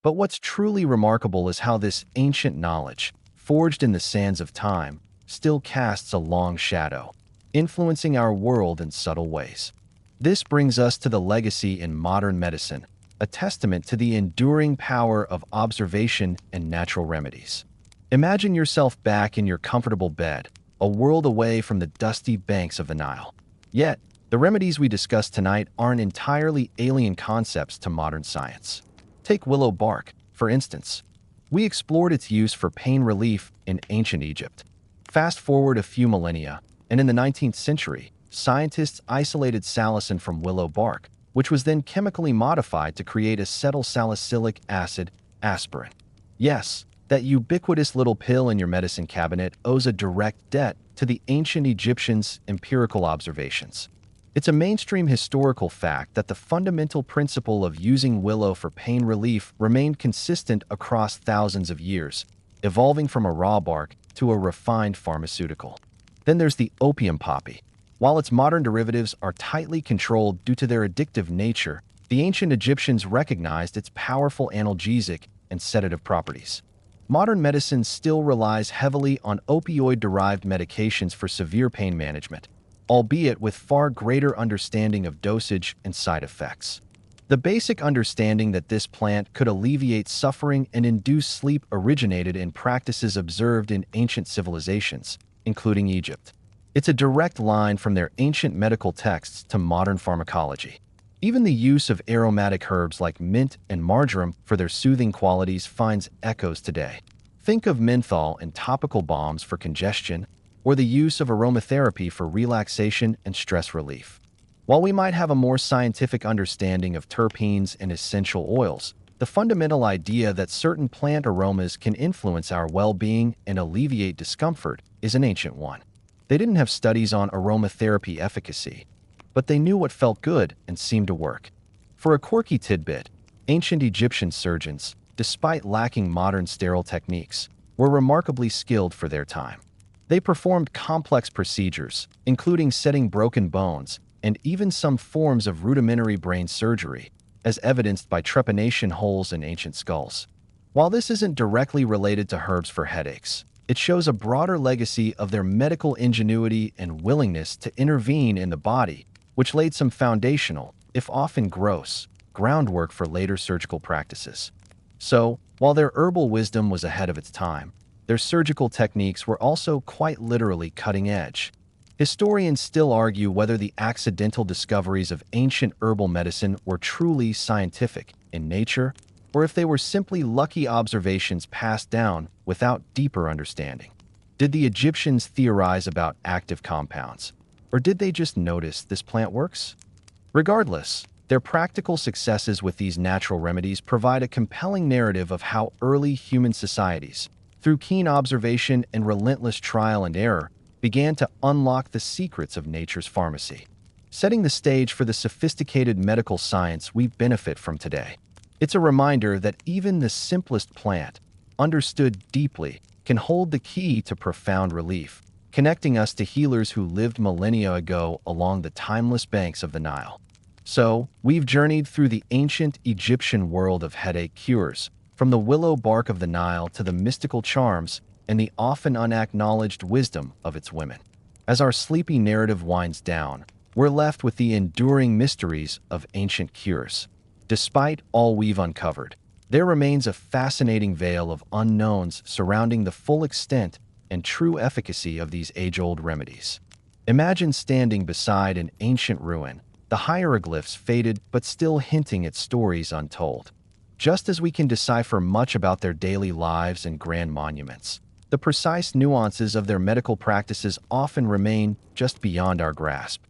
But what's truly remarkable is how this ancient knowledge, forged in the sands of time, still casts a long shadow, influencing our world in subtle ways. This brings us to the legacy in modern medicine, a testament to the enduring power of observation and natural remedies. Imagine yourself back in your comfortable bed, a world away from the dusty banks of the Nile. Yet, the remedies we discuss tonight aren't entirely alien concepts to modern science. Take willow bark, for instance. We explored its use for pain relief in ancient Egypt. Fast forward a few millennia, and in the 19th century, scientists isolated salicin from willow bark, which was then chemically modified to create acetylsalicylic acid, aspirin. Yes, that ubiquitous little pill in your medicine cabinet owes a direct debt to the ancient Egyptians' empirical observations. It's a mainstream historical fact that the fundamental principle of using willow for pain relief remained consistent across thousands of years, evolving from a raw bark to a refined pharmaceutical. Then there's the opium poppy. While its modern derivatives are tightly controlled due to their addictive nature, the ancient Egyptians recognized its powerful analgesic and sedative properties. Modern medicine still relies heavily on opioid-derived medications for severe pain management, albeit with far greater understanding of dosage and side effects. The basic understanding that this plant could alleviate suffering and induce sleep originated in practices observed in ancient civilizations, including Egypt. It's a direct line from their ancient medical texts to modern pharmacology. Even the use of aromatic herbs like mint and marjoram for their soothing qualities finds echoes today. Think of menthol and topical balms for congestion, or the use of aromatherapy for relaxation and stress relief. While we might have a more scientific understanding of terpenes and essential oils, the fundamental idea that certain plant aromas can influence our well-being and alleviate discomfort is an ancient one. They didn't have studies on aromatherapy efficacy, but they knew what felt good and seemed to work. For a quirky tidbit, ancient Egyptian surgeons, despite lacking modern sterile techniques, were remarkably skilled for their time. They performed complex procedures, including setting broken bones, and even some forms of rudimentary brain surgery, as evidenced by trepanation holes in ancient skulls. While this isn't directly related to herbs for headaches, it shows a broader legacy of their medical ingenuity and willingness to intervene in the body, which laid some foundational, if often gross, groundwork for later surgical practices. So, while their herbal wisdom was ahead of its time, their surgical techniques were also quite literally cutting edge. Historians still argue whether the accidental discoveries of ancient herbal medicine were truly scientific in nature, or if they were simply lucky observations passed down without deeper understanding. Did the Egyptians theorize about active compounds, or did they just notice this plant works? Regardless, their practical successes with these natural remedies provide a compelling narrative of how early human societies, through keen observation and relentless trial and error, began to unlock the secrets of nature's pharmacy, setting the stage for the sophisticated medical science we benefit from today. It's a reminder that even the simplest plant, understood deeply, can hold the key to profound relief, connecting us to healers who lived millennia ago along the timeless banks of the Nile. So, we've journeyed through the ancient Egyptian world of headache cures, from the willow bark of the Nile to the mystical charms and the often unacknowledged wisdom of its women. As our sleepy narrative winds down, we're left with the enduring mysteries of ancient cures. Despite all we've uncovered, there remains a fascinating veil of unknowns surrounding the full extent and true efficacy of these age-old remedies. Imagine standing beside an ancient ruin, the hieroglyphs faded but still hinting at stories untold. Just as we can decipher much about their daily lives and grand monuments, the precise nuances of their medical practices often remain just beyond our grasp.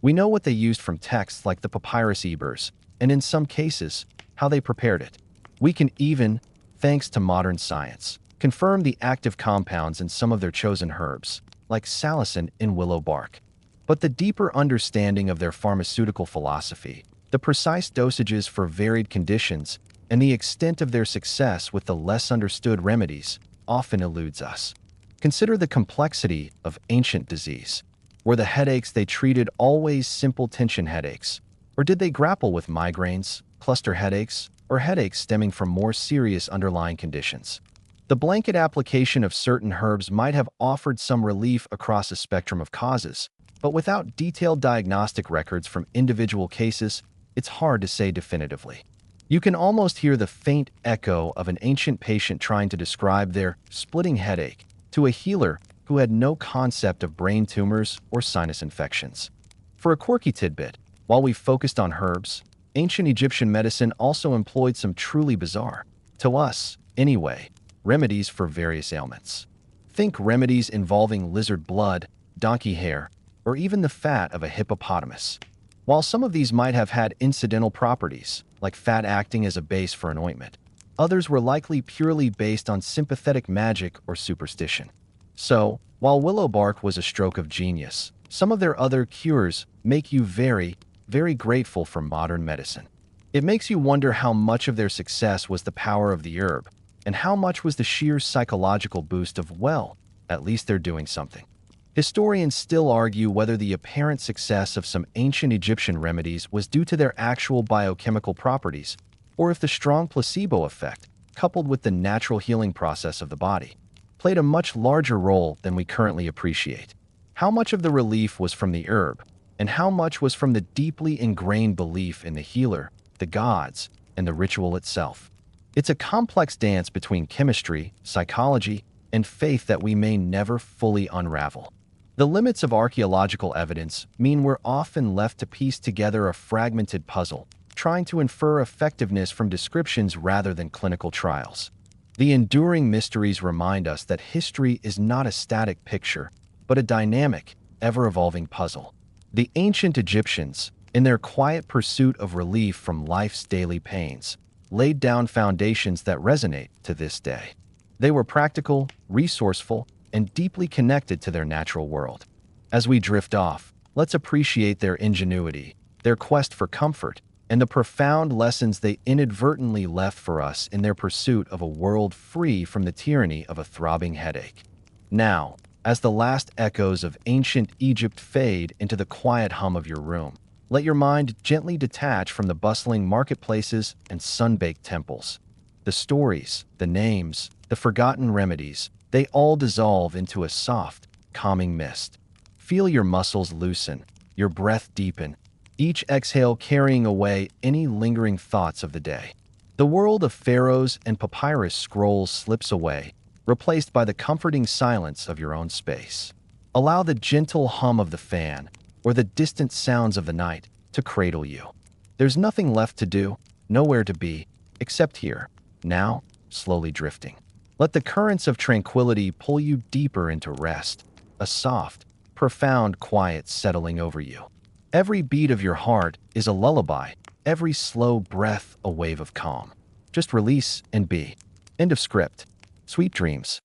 We know what they used from texts like the papyrus ebers, and in some cases, how they prepared it. We can even, thanks to modern science, confirm the active compounds in some of their chosen herbs, like salicin in willow bark. But the deeper understanding of their pharmaceutical philosophy, the precise dosages for varied conditions, and the extent of their success with the less understood remedies often eludes us. Consider the complexity of ancient disease. Were the headaches they treated always simple tension headaches? Or did they grapple with migraines, cluster headaches, or headaches stemming from more serious underlying conditions? The blanket application of certain herbs might have offered some relief across a spectrum of causes, but without detailed diagnostic records from individual cases, it's hard to say definitively. You can almost hear the faint echo of an ancient patient trying to describe their splitting headache to a healer who had no concept of brain tumors or sinus infections. For a quirky tidbit, while we focused on herbs, ancient Egyptian medicine also employed some truly bizarre, to us anyway, remedies for various ailments. Think remedies involving lizard blood, donkey hair, or even the fat of a hippopotamus. While some of these might have had incidental properties, like fat acting as a base for an ointment, others were likely purely based on sympathetic magic or superstition. So, while willow bark was a stroke of genius, some of their other cures make you very, very grateful for modern medicine. It makes you wonder how much of their success was the power of the herb, and how much was the sheer psychological boost of, well, at least they're doing something. Historians still argue whether the apparent success of some ancient Egyptian remedies was due to their actual biochemical properties, or if the strong placebo effect, coupled with the natural healing process of the body, played a much larger role than we currently appreciate. How much of the relief was from the herb, and how much was from the deeply ingrained belief in the healer, the gods, and the ritual itself. It's a complex dance between chemistry, psychology, and faith that we may never fully unravel. The limits of archaeological evidence mean we're often left to piece together a fragmented puzzle, trying to infer effectiveness from descriptions rather than clinical trials. The enduring mysteries remind us that history is not a static picture, but a dynamic, ever-evolving puzzle. The ancient Egyptians, in their quiet pursuit of relief from life's daily pains, laid down foundations that resonate to this day. They were practical, resourceful, and deeply connected to their natural world. As we drift off, let's appreciate their ingenuity, their quest for comfort, and the profound lessons they inadvertently left for us in their pursuit of a world free from the tyranny of a throbbing headache. Now, as the last echoes of ancient Egypt fade into the quiet hum of your room, let your mind gently detach from the bustling marketplaces and sun-baked temples. The stories, the names, the forgotten remedies, they all dissolve into a soft, calming mist. Feel your muscles loosen, your breath deepen, each exhale carrying away any lingering thoughts of the day. The world of pharaohs and papyrus scrolls slips away, replaced by the comforting silence of your own space. Allow the gentle hum of the fan, or the distant sounds of the night, to cradle you. There's nothing left to do, nowhere to be, except here, now, slowly drifting. Let the currents of tranquility pull you deeper into rest, a soft, profound quiet settling over you. Every beat of your heart is a lullaby, every slow breath a wave of calm. Just release and be. End of script. Sweet dreams.